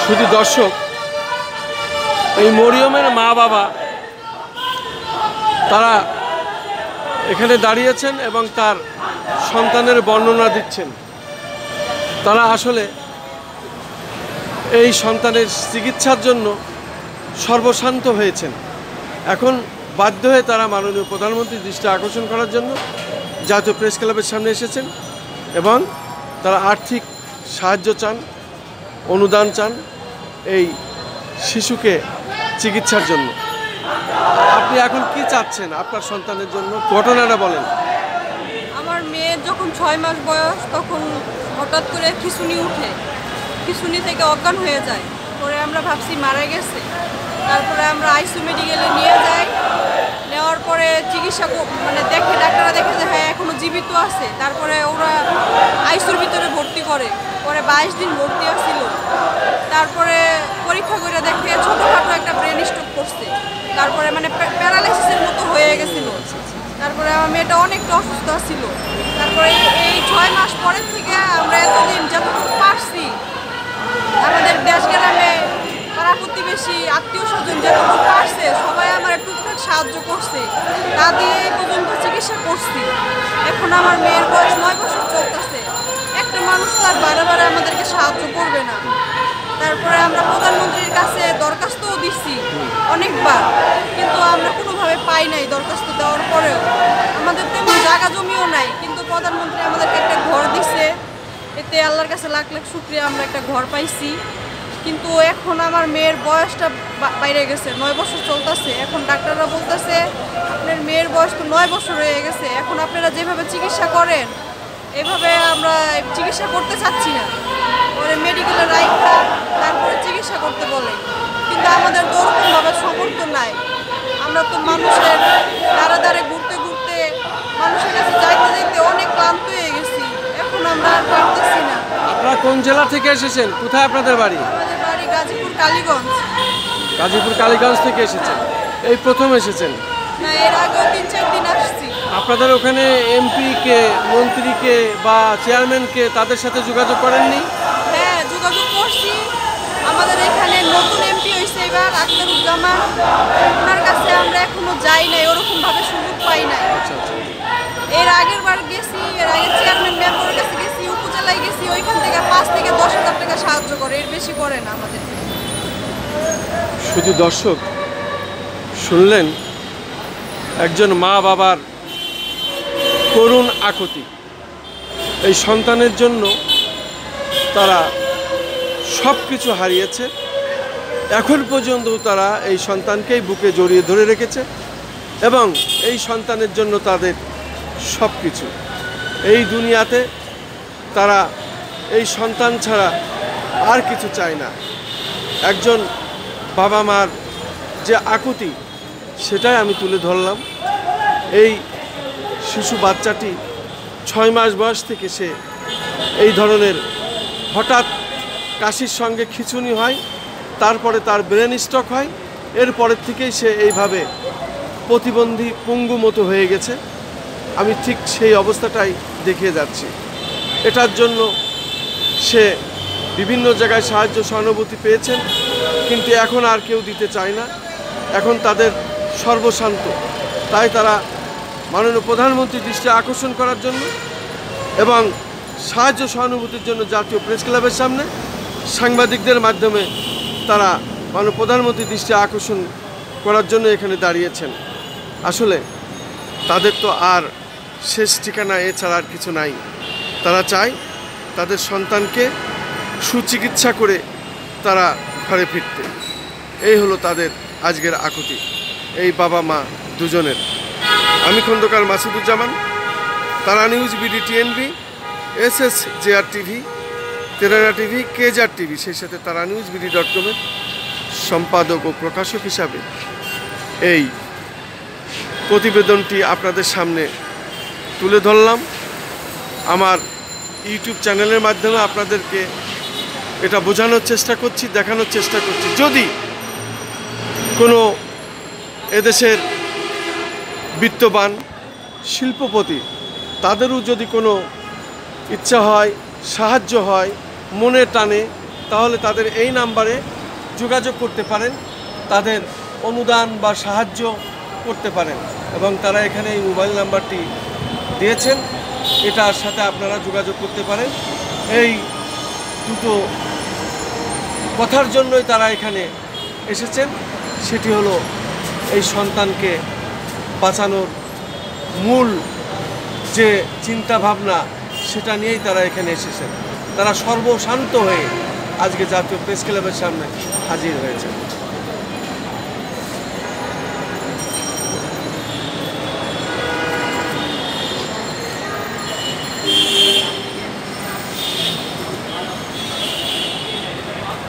শুধু দর্শক, এই মরিয়মের মা বাবা তারা এখানে দাঁড়িয়েছেন এবং তার সন্তানের বর্ণনা দিচ্ছেন। তারা আসলে এই সন্তানের চিকিৎসার জন্য সর্বশান্ত হয়েছেন। এখন বাধ্য হয়ে তারা মাননীয় প্রধানমন্ত্রীর দৃষ্টি আকর্ষণ করার জন্য জাতীয় প্রেস ক্লাবের সামনে এসেছেন এবং তারা আর্থিক সাহায্য চান, অনুদান চান এই শিশুকে চিকিৎসার জন্য। আপনি এখন কি চাচ্ছেন আপনার সন্তানের জন্য? ঘটনাটা বলেন। আমার মেয়ের যখন 6 মাস বয়স তখন হঠাৎ করে খিঁচুনি উঠে, খিঁচুনি থেকে অজ্ঞান হয়ে যায়। পরে আমরা ভাবছি মারা গেছে। তারপরে আমরা আইসিইউ মেডিকেলে নিয়ে যাই। নেওয়ার পরে চিকিৎসা ডাক্তাররা দেখে যে হ্যাঁ এখনো জীবিত আছে। তারপরে ওরা আইসিইউর ভিতরে ভর্তি করে। পরে 22 দিন ভর্তি আসছিল। তারপরে পরীক্ষা করে দেখে ছোটোখাটো একটা ব্রেন স্ট্রোক করছে। তারপরে প্যারালাইসিসের মতো হয়ে গেছিল। তারপরে আমার মেয়েটা অনেকটা অসুস্থ ছিল। তারপরে এই 6 মাস পরের থেকে আমরা এতদিন যতটুকু পারছি আমাদের দেশ গ্রামে পাড়া প্রতিবেশী আত্মীয় স্বজন যতটুকু পারছে সবাই আমার টুকটাক সাহায্য করছে। তা দিয়ে এই পর্যন্ত চিকিৎসা করছি। এখন আমার মেয়ের বয়স 9 বছর চলতেছে। একটা মানুষ তো আর বারে বারে আমাদেরকে সাহায্য করবে না। তারপরে আমরা প্রধানমন্ত্রীর কাছে দরখাস্তও দিচ্ছি অনেকবার, কিন্তু আমরা কোনোভাবে পাই নাই। দরখাস্ত দেওয়ার পরেও আমাদের তেমন জায়গা জমিও নাই, কিন্তু প্রধানমন্ত্রী আমাদেরকে একটা ঘর দিছে। এতে আল্লাহর কাছে লাখ লাখ শুকরিয়া, আমরা একটা ঘর পাইছি। কিন্তু এখন আমার মেয়ের বয়সটা বাইরে গেছে, 9 বছর চলতেছে। এখন ডাক্তাররা বলতেছে আপনার মেয়ের বয়স তো 9 বছর হয়ে গেছে, এখন আপনারা যেভাবে চিকিৎসা করেন এভাবে আমরা চিকিৎসা করতে চাচ্ছি না। পরে মেডিকেলে রাইখা তারপরে চিকিৎসা করতে বলে, কিন্তু আমাদের তো ওরকমভাবে সমর্থ নাই। আমরা তো মানুষের দ্বারে দ্বারে ঘুরতে ঘুরতে মানুষের কাছে যাইতে যাইতে অনেক ক্লান্ত হয়ে গেছি। এখন আমরা আর পারতেছি না। আপনারা কোন জেলা থেকে এসেছেন? কোথায় আপনাদের বাড়ি? আমাদের বাড়ি গাজীপুর কালীগঞ্জ। গাজীপুর কালীগঞ্জ থেকে এসেছেন? এই প্রথম এসেছেন? না, এর আগেও 3-4 দিন আসছি। আপনাদের ওখানে এমপিকে, মন্ত্রীকে বা চেয়ারম্যানকে তাদের সাথে যোগাযোগ করেননি? হ্যাঁ, যোগাযোগ করছি। আমাদের এখানে নতুন এমপি হয়েছে এবার আখতারুজ্জামান। ওনার কাছে আমরা এখনো যাই নাই, ওরকমভাবে সুযোগ পাই নাই। এর আগের বার গেছি, এর আগে চেয়ারম্যান মেম্বারের কাছে গেছি, উপজেলায় গেছি। ওইখান থেকে 5 থেকে 10,000 টাকা সাহায্য করে, এর বেশি করে না আমাদের। শুধু দর্শক শুনলেন একজন মা বাবার করুণ আকুতি। এই সন্তানের জন্য তারা সব কিছু হারিয়েছে। এখন পর্যন্ত তারা এই সন্তানকেই বুকে জড়িয়ে ধরে রেখেছে এবং এই সন্তানের জন্য তাদের সব কিছু। এই দুনিয়াতে তারা এই সন্তান ছাড়া আর কিছু চায় না। একজন বাবা মার যে আকুতি সেটাই আমি তুলে ধরলাম। এই শিশু বাচ্চাটি 6 মাস বয়স থেকে সে এই ধরনের হঠাৎ কাশির সঙ্গে খিঁচুনি হয়, তারপরে তার ব্রেন স্ট্রোক হয়। এরপরের থেকেই সে এইভাবে প্রতিবন্ধী পঙ্গু মতো হয়ে গেছে। আমি ঠিক সেই অবস্থাটাই দেখিয়ে যাচ্ছি। এটার জন্য সে বিভিন্ন জায়গায় সাহায্য সহানুভূতি পেয়েছেন, কিন্তু এখন আর কেউ দিতে চায় না। এখন তাদের সর্বশান্ত। তাই তারা মাননীয় প্রধানমন্ত্রীর দৃষ্টি আকর্ষণ করার জন্য এবং সাহায্য সহানুভূতির জন্য জাতীয় প্রেস ক্লাবের সামনে সাংবাদিকদের মাধ্যমে তারা মাননীয় প্রধানমন্ত্রীর দৃষ্টি আকর্ষণ করার জন্য এখানে দাঁড়িয়েছেন। আসলে তাদের তো আর শেষ ঠিকানা এছাড়া আর কিছু নাই। তারা চায় তাদের সন্তানকে সুচিকিৎসা করে তারা ঘরে ফিরতে। এই হলো তাদের আজকের আকুতি, এই বাবা মা দুজনের। আমি খন্দকার মাসুদুজ্জামান, তারা news, BD TNB, SSJR TV, তেরানা টিভি, কেজার টিভি, সেই সাথে তারা নিউজ BD.com-এর সম্পাদক ও প্রকাশক হিসাবে এই প্রতিবেদনটি আপনাদের সামনে তুলে ধরলাম। আমার ইউটিউব চ্যানেলের মাধ্যমে আপনাদেরকে এটা বোঝানোর চেষ্টা করছি, দেখানোর চেষ্টা করছি। যদি কোনো এদেশের বিত্তবান শিল্পপতি তাদেরও যদি কোনো ইচ্ছা হয়, সাহায্য হয়, মনে টানে, তাহলে তাদের এই নাম্বারে যোগাযোগ করতে পারেন, তাদের অনুদান বা সাহায্য করতে পারেন এবং তারা এখানে এই মোবাইল নাম্বারটি দিয়েছেন, এটার সাথে আপনারা যোগাযোগ করতে পারেন। এই দুটো কথার জন্যই তারা এখানে এসেছেন, সেটি হলো এই সন্তানকে বাঁচানোর মূল যে চিন্তা ভাবনা সেটা নিয়েই তারা এখানে এসেছেন। তারা সর্বশান্ত হয়ে আজকে জাতীয় প্রেস ক্লাবের সামনে হাজির হয়েছে।